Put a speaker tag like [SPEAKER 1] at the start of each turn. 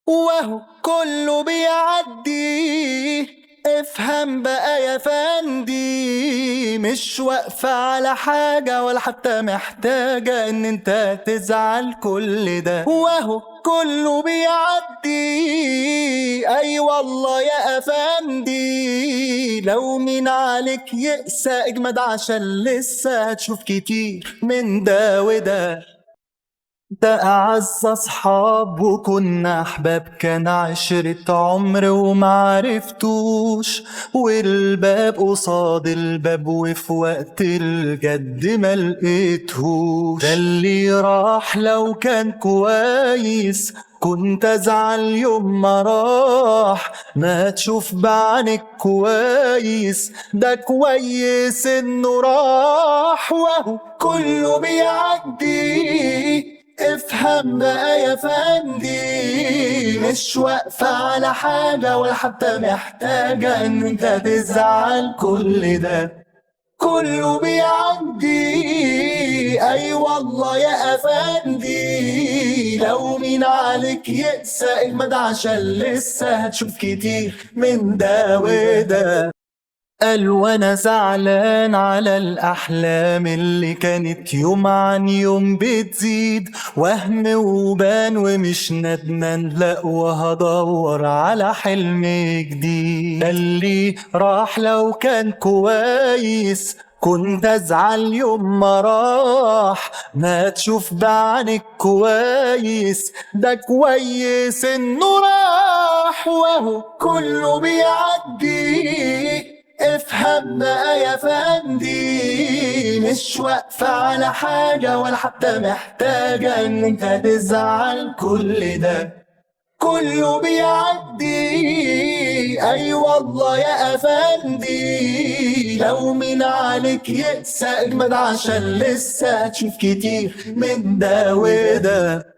[SPEAKER 1] وهو كله بيعدي. افهم بقى يا فندي، مش واقفة على حاجة ولا حتى محتاجة ان انت تزعل كل ده. وهو كله بيعدي. اي والله يا افندي، لو مين عليك يقسى اجمد عشان لسه هتشوف كتير من ده وده. ده أعز أصحاب وكنا أحباب، كان عشرة عمر ومعرفتوش، والباب قصاد الباب وفي وقت الجد ملقيتهوش. ده اللي راح لو كان كويس كنت أزعل يوم ما راح. ما تشوف بعينك كويس، ده كويس إنه راح. وهو كله بيعدي. افهم بقى يا فندي، مش واقفة على حاجة ولا حتى محتاجة ان انت تزعل كل ده. كله بيعدي. اي والله يا افندي، لو مين عليك يقسى اجمد عشان لسه هتشوف كتير من ده وده. قال وانا زعلان على الاحلام اللي كانت يوم عن يوم بتزيد، وهم وبان ومش ندمان لا، وهدور على حلم جديد. اللي راح لو كان كويس كنت ازعل يوم ما راح. ما تشوف بعينك كويس، ده كويس انه راح. وهو كله بيعدي. افهم بقى يا فندي، مش واقفة على حاجة ولا حتى محتاجة ان انت تزعل كل ده. كله بيعدي. اي والله يا افندي، لو مين عليك يقسى اجمد عشان لسه هتشوف كتير من ده وده.